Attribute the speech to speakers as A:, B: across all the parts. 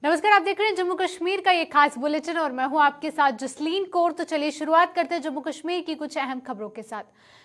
A: नमस्कार, आप देख रहे हैं जम्मू कश्मीर का ये खास बुलेटिन और मैं हूं आपके साथ जसलीन कौर। तो चलिए शुरुआत करते हैं जम्मू कश्मीर की कुछ अहम खबरों के साथ।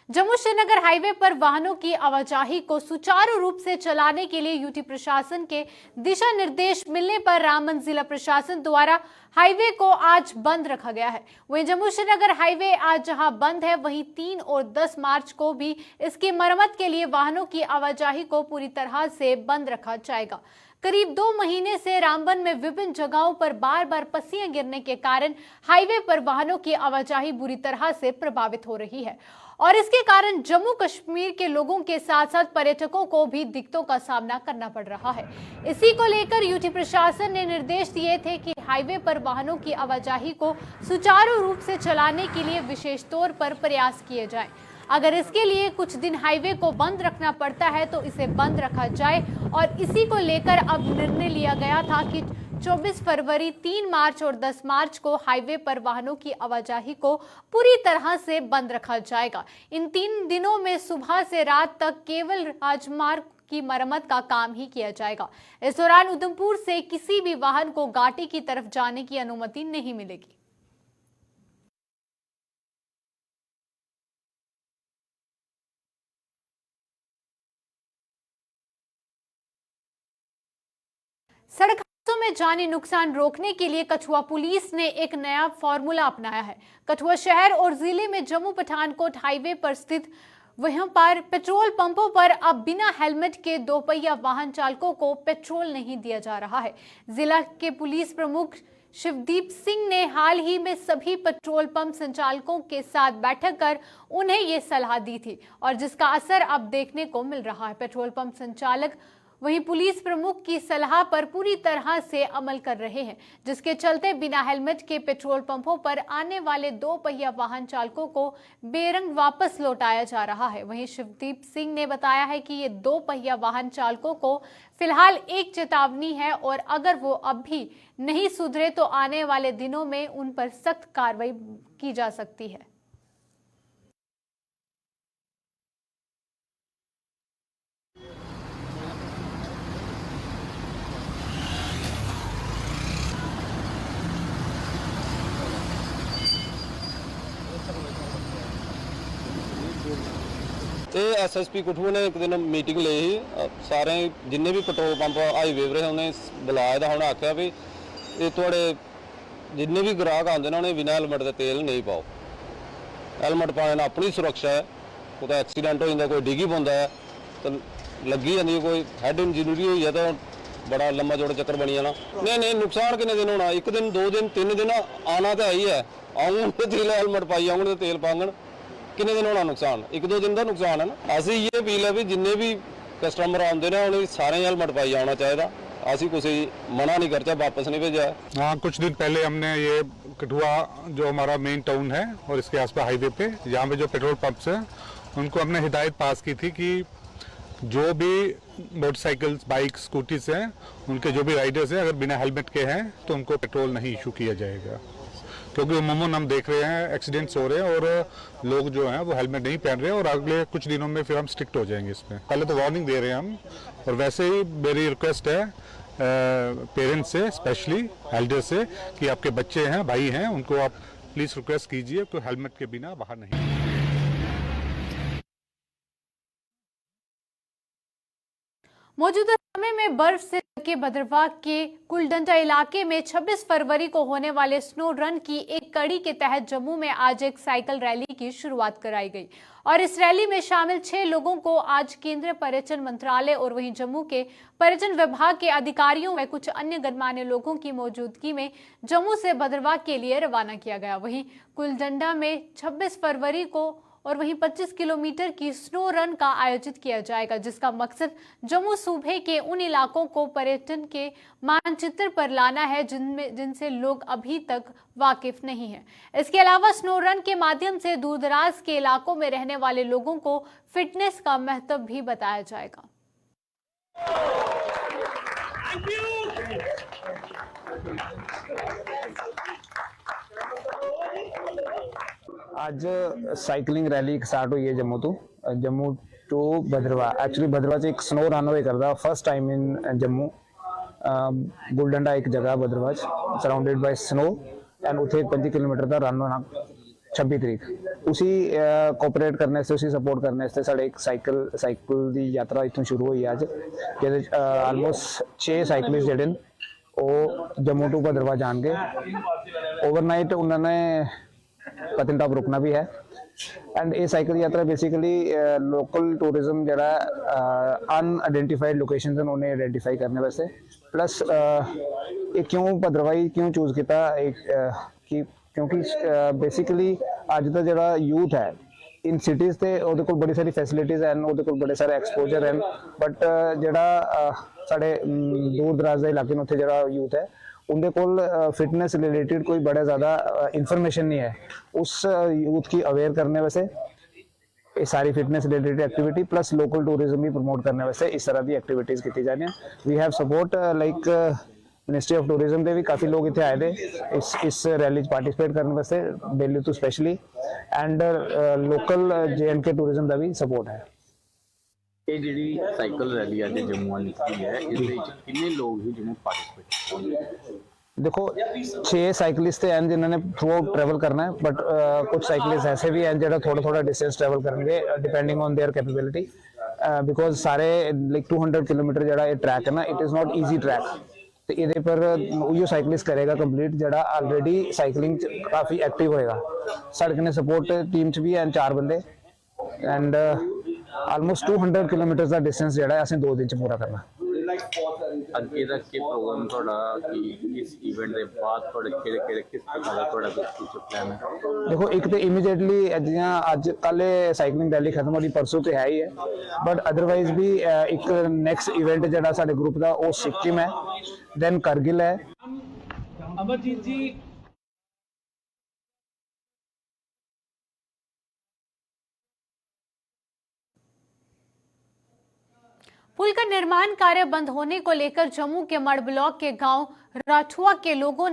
A: जम्मू श्रीनगर हाईवे पर वाहनों की आवाजाही को सुचारू रूप से चलाने के लिए यूटी प्रशासन के दिशा निर्देश मिलने पर रामबन जिला प्रशासन द्वारा हाईवे को आज बंद रखा गया है। वहीं जम्मू श्रीनगर हाईवे आज जहां बंद है, वहीं 3 और 10 मार्च को भी इसकी मरम्मत के लिए वाहनों की आवाजाही को पूरी तरह से बंद रखा जाएगा। करीब 2 महीने से रामबन में विभिन्न जगहों पर बार बार पस्सियां गिरने के कारण हाईवे पर वाहनों की आवाजाही बुरी तरह से प्रभावित हो रही है और इसके कारण जम्मू कश्मीर के लोगों के साथ साथ पर्यटकों को भी दिक्कतों का सामना करना पड़ रहा है। इसी को लेकर यूटी प्रशासन ने निर्देश दिए थे कि हाईवे पर वाहनों की आवाजाही को सुचारू रूप से चलाने के लिए विशेष तौर पर प्रयास किए जाएं। अगर इसके लिए कुछ दिन हाईवे को बंद रखना पड़ता है तो इसे बंद रखा जाए और इसी को लेकर अब निर्णय लिया गया था कि 24 फरवरी, 3 मार्च और 10 मार्च को हाईवे पर वाहनों की आवाजाही को पूरी तरह से बंद रखा जाएगा। इन 3 दिनों में सुबह से रात तक केवल राजमार्ग की मरम्मत का काम ही किया जाएगा। इस दौरान उधमपुर से किसी भी वाहन को घाटी की तरफ जाने की अनुमति नहीं मिलेगी। सड़क हादसों में जानी नुकसान रोकने के लिए कठुआ पुलिस ने एक नया फॉर्मूला अपनाया है। कठुआ शहर और जिले में जम्मू पठानकोट हाईवे पर स्थित वहां पर पेट्रोल पंपों पर अब बिना हेलमेट के 2 पहिया वाहन चालकों को पेट्रोल नहीं दिया जा रहा है। जिला के पुलिस प्रमुख शिवदीप सिंह ने हाल ही में सभी पेट्रोल पंप संचालकों के साथ बैठक कर उन्हें ये सलाह दी थी और जिसका असर अब देखने को मिल रहा है। पेट्रोल पंप संचालक वहीं पुलिस प्रमुख की सलाह पर पूरी तरह से अमल कर रहे हैं, जिसके चलते बिना हेलमेट के पेट्रोल पंपों पर आने वाले 2 पहिया वाहन चालकों को बेरंग वापस लौटाया जा रहा है। वहीं शिवदीप सिंह ने बताया है कि ये 2 पहिया वाहन चालकों को फिलहाल एक चेतावनी है और अगर वो अब भी नहीं सुधरे तो आने वाले दिनों में उन पर सख्त कार्रवाई की जा सकती है।
B: एसएसपी कठुआ ने एक दिन मीटिंग ली ही सारे जिन्ने भी पेट्रोल पंप हाईवे पर उन्हें बुलाया था। उन्हें आख्या भी ये थोड़े जिन्ने भी ग्राहक आते हैं उन्हें बिना हेलमेट का तेल नहीं पाओ। हेलमेट पाने ना अपनी सुरक्षा है, कोई एक्सीडेंट हो जाता, कोई डिगी पाता है तो लगी जाती है, कोई हैड इंजरी हुई है तो बड़ा लंबा चौड़ा चक्कर बनी जाना। नहीं नुकसान कितने दिन होना, 1 दिन 2 दिन 3 दिन आना तो है ही है। आऊँ तो तेल हेलमेट पाई आऊँ तो तेल पांगन कितने दिन होना नुकसान, 1-2 दिन का नुकसान है ना। असी ये अपील है भी जिन्ने भी कस्टमर आते हैं उन्हें सारे हेलमेट पाई आना चाहिए। असी किसी मना नहीं करते, वापस नहीं भेजा है।
C: हाँ, कुछ दिन पहले हमने ये कठुआ जो हमारा मेन टाउन है और इसके आसपास हाईवे पे यहाँ पे जो पेट्रोल पंप्स हैं उनको हमने हिदायत पास की थी कि जो भी मोटरसाइकिल्स, बाइक, स्कूटीज हैं उनके जो भी राइडर्स हैं अगर बिना हेलमेट के हैं तो उनको पेट्रोल नहीं इशू किया जाएगा, क्योंकि अमूमन हम देख रहे हैं एक्सीडेंट्स हो रहे हैं और लोग जो हैं वो हेलमेट नहीं पहन रहे हैं और अगले कुछ दिनों में फिर हम स्ट्रिक्ट हो जाएंगे इसमें। पहले तो वार्निंग दे रहे हैं हम, और वैसे ही मेरी रिक्वेस्ट है पेरेंट्स से, स्पेशली एल्डर से, कि आपके बच्चे हैं, भाई हैं, उनको आप प्लीज रिक्वेस्ट कीजिए तो हेलमेट के बिना बाहर नहीं।
A: मौजूदा समय में बर्फ से ढके भद्रवाह के कुलडंडा इलाके में 26 फरवरी को होने वाले स्नो रन की एक कड़ी के तहत जम्मू में आज एक साइकिल रैली की शुरुआत कराई गई और इस रैली में शामिल 6 लोगों को आज केंद्रीय पर्यटन मंत्रालय और वहीं जम्मू के पर्यटन विभाग के अधिकारियों व कुछ अन्य गणमान्य लोगों की मौजूदगी में जम्मू से भद्रवाह के लिए रवाना किया गया। वहीं कुलडंडा में 26 फरवरी को और वहीं 25 किलोमीटर की स्नो रन का आयोजित किया जाएगा, जिसका मकसद जम्मू सूबे के उन इलाकों को पर्यटन के मानचित्र पर लाना है जिनसे लोग अभी तक वाकिफ नहीं है। इसके अलावा स्नो रन के माध्यम से दूरदराज के इलाकों में रहने वाले लोगों को फिटनेस का महत्व भी बताया जाएगा।
D: आज साइकिलिंग रैली स्टार्ट हुई है जम्मू टू भद्रवाह। एक्चुअली भद्रवाह से एक स्नो रन हुए करता फर्स्ट टाइम इन जम्मू बुलडंडा एक जगह भद्रवाच सराउंडेड बाय स्नो एंड उथे 35 किलोमीटर का रन होना 26 तरीक उसी कोऑपरेट करने से उसी सपोर्ट करने से साढ़े एक साइकिल की यात्रा इतों शुरू हुई अज जिहदे आलमोस्ट 6 साइकिलिस्ट जिहड़े ने वो जम्मू टू भद्रवाह जाएंगे। ओवरनाइट उन्होंने पतनीटाप रुकना भी है एंड ये साइकिल यात्रा बेसिकली लोकल टूरिज्म जरा अनआइडेंटिफाइड लोकेशन उन्हें आइडेंटिफाई करने वास्ते प्लस ये क्यों भद्रवाही क्यों चूज किया एक कि क्योंकि बेसिकली अज का जरा यूथ है इन सिटीज़ ते उहदे कोल बड़ी सारी फैसिलिटीज़ हैं उहदे कोल बड़े सारे एक्सपोजर हैं बट जड़ा साढ़े दूर दराज के इलाके में उत्थे जड़ा यूथ है उनके कोल फिटनेस रिलेटेड कोई बड़ा ज़्यादा इंफॉर्मेशन नहीं है। उस यूथ की अवेयर करने वैसे ये सारी fitness related activity plus local tourism भी प्रमोट करने वैसे इस तरह की एक्टिविटीज़ की जा रही हैं। We have support like ministry of tourism के भी काफ़ी लोग इतने आए थे इस रैली पार्टिसिपेट करने वास्ते दिल्ली तो specially and local JNK tourism का भी सपोर्ट है।
E: ਇਹ ਜਿਹੜੀ ਸਾਈਕਲ ਰੈਲੀ ਅੱਜ ਜੰਮੂ ਵਾਲੀ ਨਿਕਲੀ ਹੈ ਇਸ ਵਿੱਚ ਕਿੰਨੇ ਲੋਕ ਹੀ ਜਿਹਨੇ ਪਾਰਟਿਸਿਪੇਟ
D: देखो 6 साइकिलिस्ट हैं जिन्होंने थ्रू आउट ट्रैवल करना है बट कुछ साइकिलिस्ट ऐसे भी हैं जो थोड़ा थोड़ा डिस्टेंस ट्रैवल करेंगे depending on their capability because सारे लाइक 200 किलोमीटर जरा ये ट्रैक है ना it is not easy track तो ये पर उयो साइकिलिस्ट करेगा कंप्लीट जरा ऑलरेडी साइकिलिंग काफ़ी एक्टिव होएगा। साढ़े कन्नै सपोर्ट टीम च भी हैं 4 बंदे and almost 200 kilometre the distance ਜਿਹੜਾ ਹੈ ਅਸੀਂ 2 ਦਿਨ ਚ ਪੂਰਾ ਕਰਨਾ।
E: ਅੱਗੇ ਦਾ ਕੀ ਪ੍ਰੋਗਰਾਮ ਤੁਹਾਡਾ ਕਿ ਇਸ ਇਵੈਂਟ ਦੇ ਬਾਅਦ ਤੁਹਾਡੇ ਕਿਹੜੇ ਕਿਸ ਤਰ੍ਹਾਂ ਦਾ ਤੁਹਾਡਾ ਫਿਊਚਰ ਪਲਾਨ ਹੈ?
D: ਦੇਖੋ ਇੱਕ ਤੇ ਇਮੀਡੀਏਟਲੀ ਅੱਜ ਕੱਲ੍ਹ ਸਾਈਕਲਿੰਗ ਰੈਲੀ ਖਤਮ ਹੋਣੀ ਪਰਸੋਂ ਤੇ ਹੈ ਹੀ ਹੈ ਬਟ ਅਦਰਵਾਈਜ਼ ਵੀ ਇੱਕ ਨੈਕਸਟ ਇਵੈਂਟ ਜਿਹੜਾ ਸਾਡੇ ਗਰੁੱਪ ਦਾ ਉਹ ਸਿੱਕਿਮ ਹੈ ਦੈਨ ਕਰਗਿਲ ਹੈ।
F: ਅਮਰਜੀਤ ਜੀ
A: पुल का निर्माण कार्य बंद होने को लेकर जम्मू के मड़ ब्लॉक के गांव राठुआ के लोगों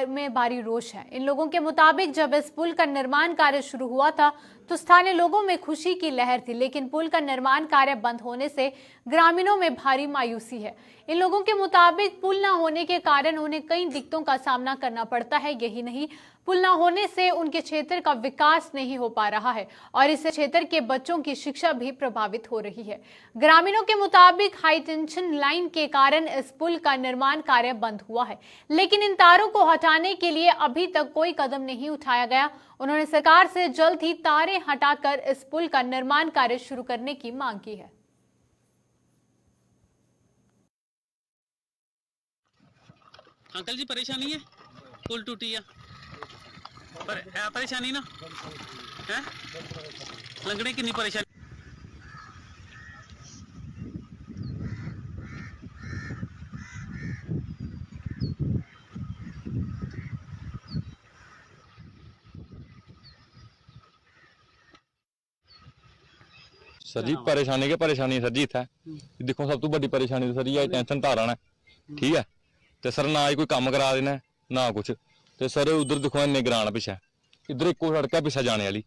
A: में भारी रोष है। इन लोगों के मुताबिक जब इस पुल का निर्माण कार्य शुरू हुआ था तो स्थानीय लोगों में खुशी की लहर थी, लेकिन पुल का निर्माण कार्य बंद होने से ग्रामीणों में भारी मायूसी है। इन लोगों के मुताबिक पुल न होने के कारण उन्हें कई दिक्कतों का सामना करना पड़ता है। यही नहीं, पुल न होने से उनके क्षेत्र का विकास नहीं हो पा रहा है और इससे क्षेत्र के बच्चों की शिक्षा भी प्रभावित हो रही है। ग्रामीणों के मुताबिक हाई टेंशन लाइन के कारण इस पुल का निर्माण कार्य बंद हुआ है, लेकिन इन तारों को हटाने के लिए अभी तक कोई कदम नहीं उठाया गया। उन्होंने सरकार से जल्द ही तारें हटाकर इस पुल का निर्माण कार्य शुरू करने की मांग की है।
F: अंकल जी परेशानी है पुल टूटी है पर है परेशानी ना है लंगड़े कितनी परेशानी
B: सर जी परेशानी सर जी इत्थै देखो सब तो बड़ी परेशानी सर जी टेंशन धारा ने ठीक है तो सर ना ही कोई काम करा देना ना कुछ तो सर उधर देखो इन्ने ग्रां पिछे इधर एको सड़क है पिछे जाने वाली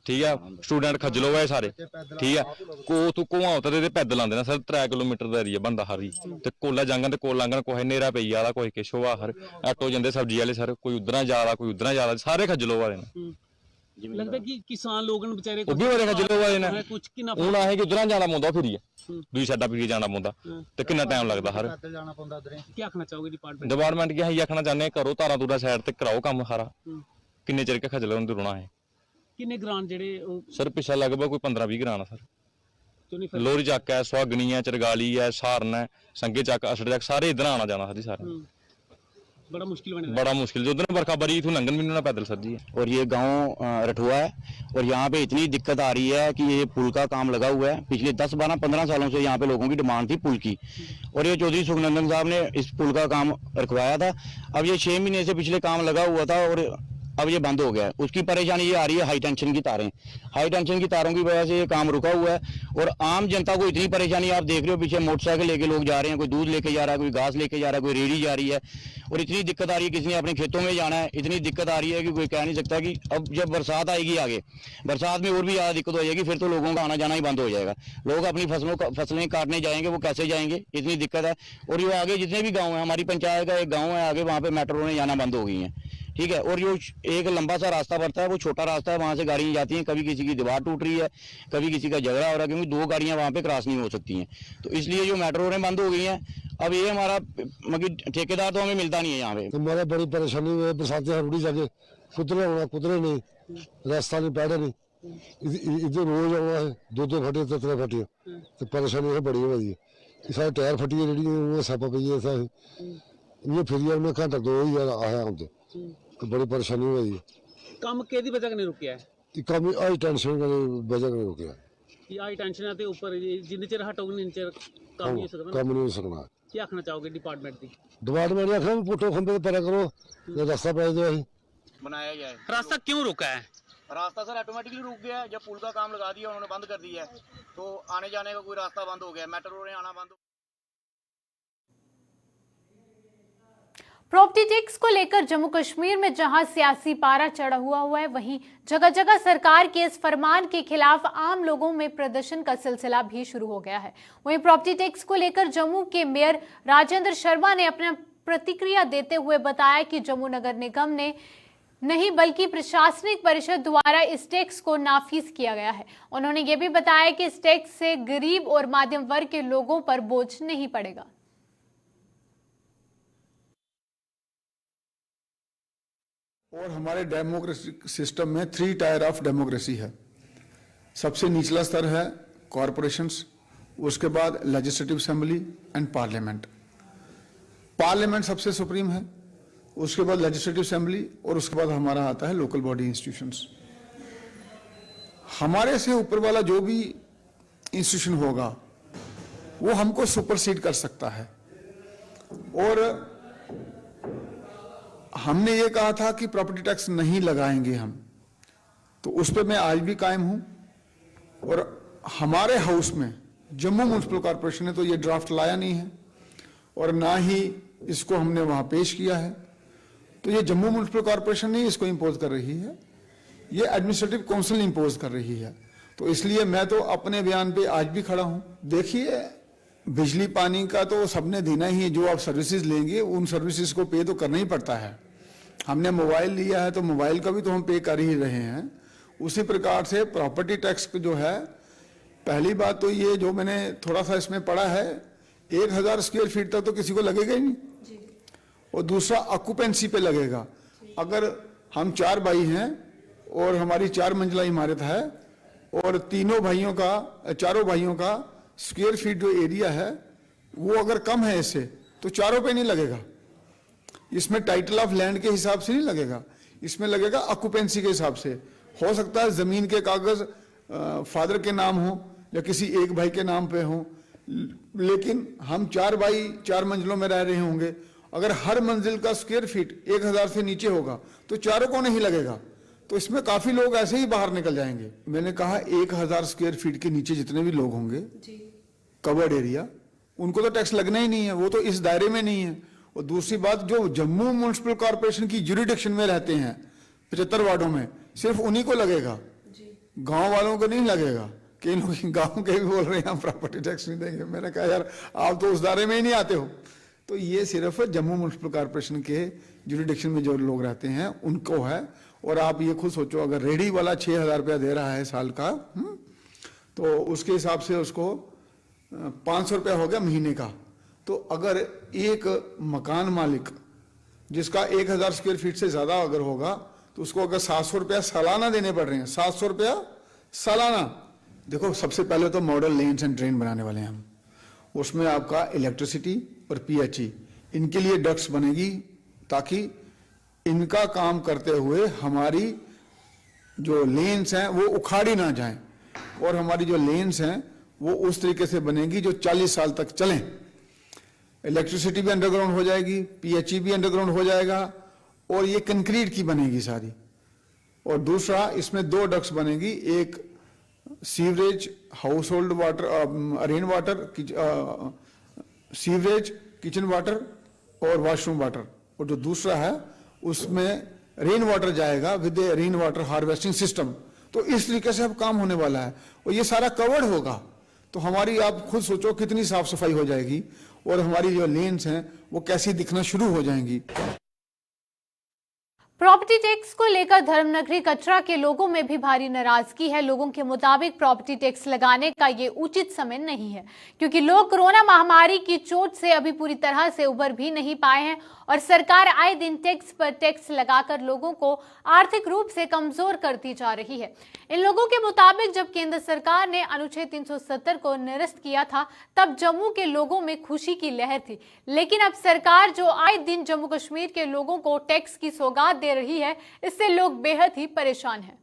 B: ठीक है स्टूडेंट खज्जल हो गए सारे ठीक है को तू घुमा उतरदे पैदल आंदे ना सर 3 किलोमीटर का एरिया बनता हर ते कोला जांगन ते कोल लांगन कोई नेरा पई आला कोई किश होआ हर आटो जंदे सब्जी वाले सर कोई उधर जा रहा कोई उधर जा रहा सारे खज्जल हो रहे हैं।
F: लगता है कि किसान लोग बेचारे
B: ਉਹ ਵੀ ਬੜੇ ਖੱਜਲ ਹੋਏ ਨੇ ਹੁਣ ਆਏ ਕਿ ਉਧਰਾਂ ਜਾਣਾ ਪਉਂਦਾ ਫਿਰ ਦੂਜੀ ਸਾਡਾ ਵੀ ਜਾਣਾ ਪਉਂਦਾ ਤੇ ਕਿੰਨਾ ਟਾਈਮ ਲੱਗਦਾ ਹਰ
F: ਕੀ ਆਖਣਾ ਚਾਹੋਗੇ
B: ਡਿਪਾਰਟਮੈਂਟ ਕੀ ਅਸੀਂ ਆਖਣਾ ਚਾਹੁੰਦੇ ਕਰੋ ਤਾਰਾਂ ਤੂਰਾ ਸਾਈਡ ਤੇ ਕਰਾਓ ਕੰਮ ਸਾਰਾ ਕਿੰਨੇ ਚਿਰ ਕੇ ਖੱਜਲ ਹੋਣ ਤੇ ਰੋਣਾ ਹੈ
F: ਕਿੰਨੇ ਗ੍ਰਾਂ ਜਿਹੜੇ ਉਹ
B: ਸਰ ਪਿਛਾ ਲਗਭਗ ਕੋਈ 15-20 ਗ੍ਰਾਂ ਸਰ ਲੋਰੀ ਚੱਕ ਹੈ ਸੁਹਾਗਣੀ ਹੈ ਚਰਗਾਲੀ ਹੈ ਸਹਾਰਨ ਹੈ ਸੰਗੇ ਚੱਕ ਅਸੜ ਚੱਕ ਸਾਰੇ ਇਧਰ ਆਣਾ ਜਾਣਾ ਸਰ ਸਾਰੇ
F: बड़ा
B: मुश्किल जो दिन बरखा बरी इथों लंघन भी नहीं पैदल सर जी।
G: और ये गांव रठुआ है और यहाँ पे इतनी दिक्कत आ रही है कि ये पुल का काम लगा हुआ है पिछले 10-12-15 सालों से यहाँ पे लोगों की डिमांड थी पुल की और ये चौधरी सुखनंदन साहब ने इस पुल का काम रखवाया था। अब ये 6 महीने से पिछले काम लगा हुआ था और अब ये बंद हो गया है। उसकी परेशानी ये आ रही है हाई टेंशन की तारें, हाई टेंशन की तारों की वजह से ये काम रुका हुआ है। और आम जनता को इतनी परेशानी, आप देख रहे हो पीछे मोटरसाइकिल लेके लोग जा रहे हैं, कोई दूध लेके जा रहा है, कोई घास लेके जा रहा है, कोई रेड़ी जा रही है, और इतनी दिक्कत आ रही है। किसी ने अपने खेतों में जाना है, इतनी दिक्कत आ रही है कि कोई कह नहीं सकता। कि अब जब बरसात आएगी आगे, बरसात में और भी ज़्यादा दिक्कत हो जाएगी, फिर तो लोगों का आना जाना ही बंद हो जाएगा। लोग अपनी फसलें काटने जाएंगे, वो कैसे जाएंगे, इतनी दिक्कत है। और जो आगे जितने भी गाँव हैं, हमारी पंचायत का एक गाँव है आगे, वहाँ पे मेट्रो ने जाना बंद हो गई है, ठीक है। और जो एक लंबा सा रास्ता पड़ता है, वो छोटा रास्ता है, वहां से गाड़ियां जाती हैं। कभी किसी की दीवार टूट रही है, कभी किसी का झगड़ा हो रहा है, क्योंकि 2 गाड़ियां वहां पे क्रॉस नहीं हो सकती हैं। तो इसलिए जो मेट्रो रेल बंद हो गई हैं। अब ये हमारा मतलब ठेकेदार तो हमें मिलता नहीं है यहाँ पे।
H: हमारा बड़ी परेशानी हुई है, बरसातें रुड़ी जाके कुतरे होना, कुतरे नहीं, रास्ता नहीं, पैडे नहीं, इधर रोज आना है, 2 फटे 3 फटे, तो परेशानी है बड़ी है। सारे टायर फटी है, रेडी सैपा पी है, ये फिर मैं घंटा 2 ही आया हम तो बड़ी परेशानी हुई है।
F: ਕੰਮ ਕਿਹਦੀ ਵਜ੍ਹਾ ਨਹੀਂ ਰੁਕਿਆ ਹੈ?
H: काम आई टेंशन वजह नहीं रुके,
F: ਕਿ ਆਈ ਟੈਨਸ਼ਨਾਂ ਦੇ ਉੱਪਰ ਜਿੰਨੇ ਚਿਰ ਹਟੋਗੇ ਨਹੀਂ ਚਿਰ ਕੰਮ ਨਹੀਂ ਹੋ ਸਕਦਾ।
H: काम नहीं हो सकना।
F: ਕੀ ਆਖਣਾ ਚਾਹੋਗੇ ਡਿਪਾਰਟਮੈਂਟ ਦੀ?
H: डिपार्टमेंट ने आखिर पुटो खंबे पर करो, रास्ता पाई दो,
G: बनाया गया है।
F: रास्ता क्यों रुका है?
G: रास्ता सर ऑटोमेटिकली रुक गया है। जब पुल का काम लगा दिया उन्होंने, बंद कर दिया है, तो आने जाने का कोई रास्ता बंद हो गया, मेट्रो ने आना बंद हो।
A: प्रॉपर्टी टैक्स को लेकर जम्मू कश्मीर में जहां सियासी पारा चढ़ा हुआ है, वहीं जगह जगह सरकार के इस फरमान के खिलाफ आम लोगों में प्रदर्शन का सिलसिला भी शुरू हो गया है। वहीं प्रॉपर्टी टैक्स को लेकर जम्मू के मेयर राजेंद्र शर्मा ने अपना प्रतिक्रिया देते हुए बताया कि जम्मू नगर निगम ने नहीं बल्कि प्रशासनिक परिषद द्वारा इस टैक्स को नाफिज किया गया है। उन्होंने ये भी बताया कि इस टैक्स से गरीब और मध्यम वर्ग के लोगों पर बोझ नहीं पड़ेगा।
I: और हमारे डेमोक्रेसी सिस्टम में 3 टायर ऑफ डेमोक्रेसी है। सबसे निचला स्तर है कॉरपोरेशंस, उसके बाद legislative assembly and parliament. Parliament सबसे सुप्रीम है, उसके बाद लेजिस्लेटिव असेंबली, और उसके बाद हमारा आता है लोकल बॉडी इंस्टीट्यूशंस। हमारे से ऊपर वाला जो भी इंस्टीट्यूशन होगा वो हमको सुपरसीड कर सकता है। और हमने ये कहा था कि प्रॉपर्टी टैक्स नहीं लगाएंगे हम, तो उस पर मैं आज भी कायम हूं। और हमारे हाउस में जम्मू म्युनिसिपल कॉर्पोरेशन ने तो ये ड्राफ्ट लाया नहीं है, और ना ही इसको हमने वहां पेश किया है। तो ये जम्मू म्युनिसिपल कॉर्पोरेशन नहीं इसको इंपोज कर रही है, ये एडमिनिस्ट्रेटिव काउंसिल इंपोज कर रही है। तो इसलिए मैं तो अपने बयान पे आज भी खड़ा हूं। देखिए, बिजली पानी का तो सबने देना ही है, जो आप सर्विसेज लेंगे उन सर्विसेज को पे तो करना ही पड़ता है। हमने मोबाइल लिया है तो मोबाइल का भी तो हम पे कर ही रहे हैं। उसी प्रकार से प्रॉपर्टी टैक्स जो है, पहली बात तो ये जो मैंने थोड़ा सा इसमें पढ़ा है, 1000 स्क्वायर फीट तक तो किसी को लगेगा ही नहीं, और दूसरा ऑक्यूपेंसी पे लगेगा। अगर हम 4 भाई हैं और हमारी 4 मंजिला इमारत है, और चारों भाइयों का स्क्वायर फीट जो एरिया है वो अगर कम है इससे, तो चारों पे नहीं लगेगा। इसमें टाइटल ऑफ लैंड के हिसाब से नहीं लगेगा, इसमें लगेगा ऑक्यूपेंसी के हिसाब से। हो सकता है जमीन के कागज फादर के नाम हो या किसी एक भाई के नाम पे हो, लेकिन हम 4 भाई 4 मंजिलों में रह रहे होंगे। अगर हर मंजिल का स्क्वायर फीट 1000 से नीचे होगा तो चारों को नहीं लगेगा, तो इसमें काफी लोग ऐसे ही बाहर निकल जाएंगे। मैंने कहा 1000 स्क्वायर फीट के नीचे जितने भी लोग होंगे कवर्ड एरिया, उनको तो टैक्स लगना ही नहीं है, वो तो इस दायरे में नहीं है। और दूसरी बात, जो जम्मू म्युनिसिपल कॉर्पोरेशन की ज्यूरिडिक्शन में रहते हैं 75 वार्डों में, सिर्फ उन्हीं को लगेगा, गांव वालों को नहीं लगेगा। कई लोग गांव के भी बोल रहे हैं हम प्रॉपर्टी टैक्स नहीं देंगे। मैंने कहा यार, आप तो उस दायरे में ही नहीं आते हो। तो ये सिर्फ जम्मू म्युनिसिपल कॉर्पोरेशन के ज्यूरिडिक्शन में जो लोग रहते हैं उनको है। और आप ये खुद सोचो, अगर रेडी वाला 6000 रुपया दे रहा है साल का, तो उसके हिसाब से उसको 500 रुपया हो गया महीने का। तो अगर एक मकान मालिक जिसका 1000 स्क्वायर फीट से ज्यादा अगर होगा, तो उसको अगर 700 रुपया सालाना देने पड़ रहे हैं, 700 रुपया सालाना। देखो, सबसे पहले तो मॉडल लेन्स एंड ड्रेन बनाने वाले हैं हम, उसमें आपका इलेक्ट्रिसिटी और पीएचई, इनके लिए डक्ट्स बनेगी, ताकि इनका काम करते हुए हमारी जो लेन्स हैं वो उखाड़ी ना जाएं, और हमारी जो लेन्स हैं वो उस तरीके से बनेगी जो 40 साल तक चलें। इलेक्ट्रिसिटी भी अंडरग्राउंड हो जाएगी, पीएचई भी अंडरग्राउंड हो जाएगा, और ये कंक्रीट की बनेगी सारी। और दूसरा इसमें 2 डक्ट्स बनेगी, एक sewerage house hold water, rain water, sewerage kitchen water और वॉशरूम वाटर, और जो दूसरा है उसमें रेन वाटर जाएगा with rain water harvesting system. तो इस तरीके से अब काम होने वाला है और ये सारा कवर्ड होगा, तो हमारी आप खुद सोचो कितनी साफ सफाई हो जाएगी और हमारी जो लेन्स हैं वो कैसी दिखना शुरू हो जाएंगी।
A: प्रॉपर्टी टैक्स को लेकर धर्मनगरी कचरा के लोगों में भी भारी नाराजगी है। लोगों के मुताबिक प्रॉपर्टी टैक्स लगाने का ये उचित समय नहीं है, क्योंकि लोग कोरोना महामारी की चोट से अभी पूरी तरह से उबर भी नहीं पाए हैं और सरकार आए दिन टैक्स पर टैक्स लगाकर लोगों को आर्थिक रूप से कमजोर करती जा रही है। इन लोगों के मुताबिक जब केंद्र सरकार ने अनुच्छेद 370 को निरस्त किया था तब जम्मू के लोगों में खुशी की लहर थी, लेकिन अब सरकार जो आए दिन जम्मू कश्मीर के लोगों को टैक्स की सौगात दे रही है, इससे लोग बेहद ही परेशान हैं।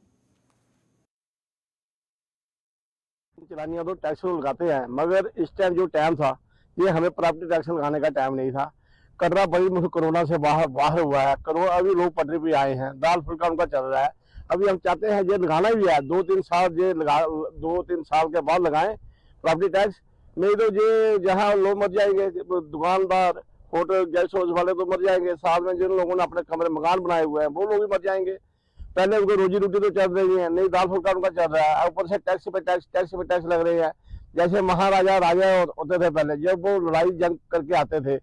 J: चलानियां तो टैक्स लगाते हैं, मगर इस टाइम जो टाइम था ये हमें प्रॉपर्टी टैक्स लगाने का टाइम नहीं था। कटरा बड़ी मुझे कोरोना से बाहर हुआ है, कोरोना अभी लोग पटरी पे आए हैं, दाल फुल्का उनका चल रहा है। अभी हम चाहते हैं ये लगाना भी है, 2-3 साल के बाद लगाएं प्रॉपर्टी टैक्स, नहीं तो ये जहाँ लोग मर जाएंगे, दुकानदार होटल गेस्ट हाउस वाले तो मर जाएंगे, साथ में जिन लोगों ने अपने कमरे मकान बनाए हुए हैं वो लोग भी मर जाएंगे। पहले उनकी रोजी रोटी तो चल रही है, नहीं दाल फुल्का उनका चल रहा है, ऊपर से टैक्स पे टैक्स लग रहे हैं। जैसे महाराजा राजा होते थे पहले, जब वो लड़ाई जंग करके आते थे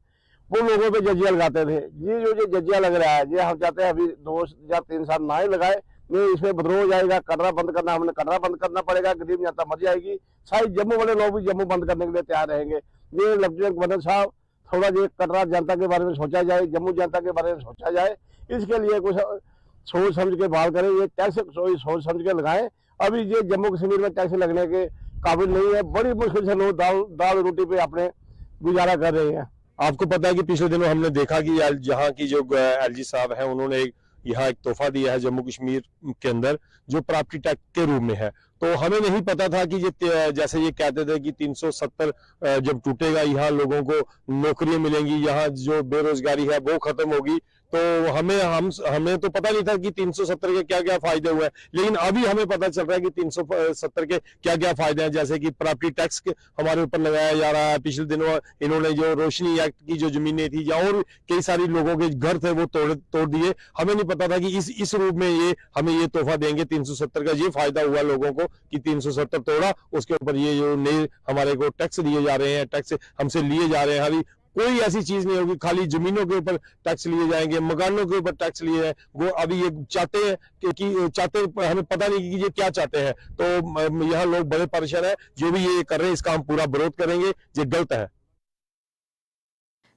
J: वो लोगों पे जजिया लगाते थे। ये जो जजिया लग रहा है ये हम चाहते हैं अभी 2 या 3 साल ना ही लगाए, नहीं इसमें बदलाव हो जाएगा। कटरा बंद करना, हमने कटरा बंद करना पड़ेगा, गरीब जनता मर जाएगी। सारे जम्मू वाले लोग भी जम्मू बंद करने के लिए तैयार रहेंगे। ये लेफ्टिनेंट गवर्नर साहब थोड़ा ये कटरा जनता के बारे में सोचा जाए, जम्मू जनता के बारे में सोचा जाए, इसके लिए कुछ सोच समझ के बात करें। ये टैक्स सोच समझ के लगाएं। अभी ये जम्मू कश्मीर में टैक्स लगने के काबिल नहीं है, बड़ी मुश्किल से लोग दाल रोटी पे अपने गुजारा कर रहे हैं।
K: आपको पता है कि पिछले दिनों हमने देखा कि यहाँ की जो एलजी साहब हैं उन्होंने यहाँ एक तोहफा दिया है जम्मू कश्मीर के अंदर जो प्रॉपर्टी टैक्स के रूप में है। तो हमें नहीं पता था कि ये जैसे ये कहते थे कि 370 जब टूटेगा यहाँ लोगों को नौकरियां मिलेंगी, यहाँ जो बेरोजगारी है वो खत्म होगी। तो हमें तो पता नहीं था कि 370 के क्या क्या फायदे हुए, लेकिन अभी हमें पता चल रहा है कि 370 के क्या क्या फायदे हैं। जैसे कि प्रॉपर्टी टैक्स हमारे ऊपर लगाया जा रहा है। पिछले दिनों इन्होंने जो रोशनी एक्ट की जो जमीनें थी या और कई सारी लोगों के घर थे वो तोड़ दिए। हमें नहीं पता था कि इस रूप में ये हमें ये तोहफा देंगे। 370 का ये फायदा हुआ लोगों को कि 370 तोड़ा, उसके ऊपर ये जो नए हमारे को टैक्स दिए जा रहे हैं, टैक्स हमसे लिए जा रहे हैं। अभी कोई ऐसी चीज नहीं होगी, खाली जमीनों के ऊपर टैक्स लिए जाएंगे, मकानों के ऊपर टैक्स लिए जाए। वो अभी ये चाहते हैं कि चाहते हमें पता नहीं कि ये क्या चाहते हैं। तो यहाँ लोग बड़े परेशान है। जो भी ये कर रहे हैं इसका हम पूरा विरोध करेंगे, ये गलत है।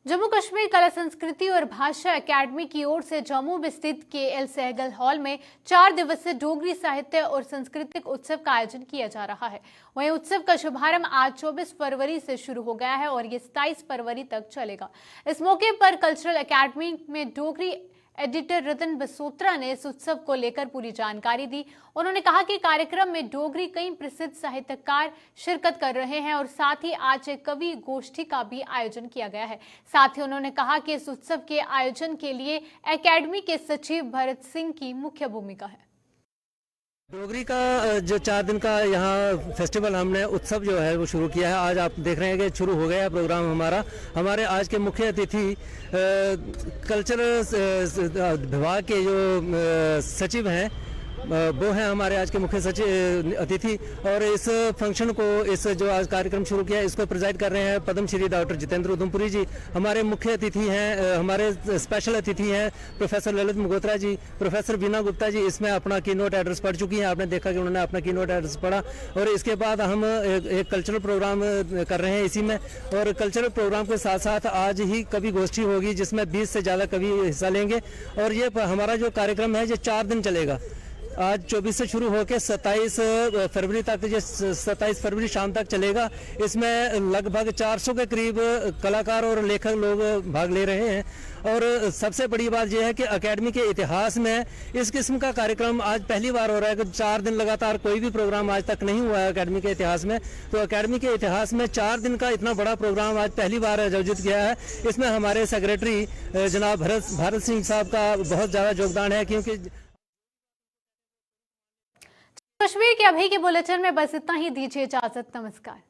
A: जम्मू कश्मीर कला संस्कृति और भाषा एकेडमी की ओर से जम्मू में स्थित KL सहगल हॉल में 4 दिवसीय डोगरी साहित्य और सांस्कृतिक उत्सव का आयोजन किया जा रहा है। वहीं उत्सव का शुभारंभ आज 24 फरवरी से शुरू हो गया है और ये 27 फरवरी तक चलेगा। इस मौके पर कल्चरल एकेडमी में डोगरी एडिटर रतन बसोत्रा ने इस उत्सव को लेकर पूरी जानकारी दी। उन्होंने कहा कि कार्यक्रम में डोगरी कई प्रसिद्ध साहित्यकार शिरकत कर रहे हैं और साथ ही आज एक कवि गोष्ठी का भी आयोजन किया गया है। साथ ही उन्होंने कहा कि इस उत्सव के आयोजन के लिए एकेडमी के सचिव भरत सिंह की मुख्य भूमिका है।
L: डोगरी का जो 4 दिन का यहाँ फेस्टिवल हमने उत्सव जो है वो शुरू किया है। आज आप देख रहे हैं कि शुरू हो गया है प्रोग्राम हमारा। हमारे आज के मुख्य अतिथि कल्चरल विभाग के जो सचिव हैं वो हैं हमारे आज के मुख्य सचिव अतिथि। और इस फंक्शन को, इस जो आज कार्यक्रम शुरू किया है, इसको प्रेजाइड कर रहे हैं पद्मश्री डॉक्टर जितेंद्र उधमपुरी जी। हमारे मुख्य अतिथि हैं, हमारे स्पेशल अतिथि हैं प्रोफेसर ललित मगोत्रा जी, प्रोफेसर वीना गुप्ता जी इसमें अपना कीनोट एड्रेस पढ़ चुकी हैं। आपने देखा कि उन्होंने अपना कीनोट एड्रेस पढ़ा। और इसके बाद हम एक कल्चरल प्रोग्राम कर रहे हैं इसी में। और कल्चरल प्रोग्राम के साथ साथ आज ही कवि गोष्ठी होगी जिसमें 20 से ज़्यादा कवि हिस्सा लेंगे। और ये हमारा जो कार्यक्रम है ये 4 दिन चलेगा। आज 24 से शुरू होकर 27 फरवरी तक, ये 27 फरवरी शाम तक चलेगा। इसमें लगभग 400 के करीब कलाकार और लेखक लोग भाग ले रहे हैं। और सबसे बड़ी बात यह है कि एकेडमी के इतिहास में इस किस्म का कार्यक्रम आज पहली बार हो रहा है कि 4 दिन लगातार कोई भी प्रोग्राम आज तक नहीं हुआ है एकेडमी के इतिहास में। तो एकेडमी के इतिहास में 4 दिन का इतना बड़ा प्रोग्राम आज पहली बार आयोजित किया है। इसमें हमारे सेक्रेटरी जनाब भरत सिंह साहब का बहुत ज़्यादा योगदान है, क्योंकि
A: कश्मीर के अभी के बुलेटिन में बस इतना ही। दीजिए इजाजत, नमस्कार।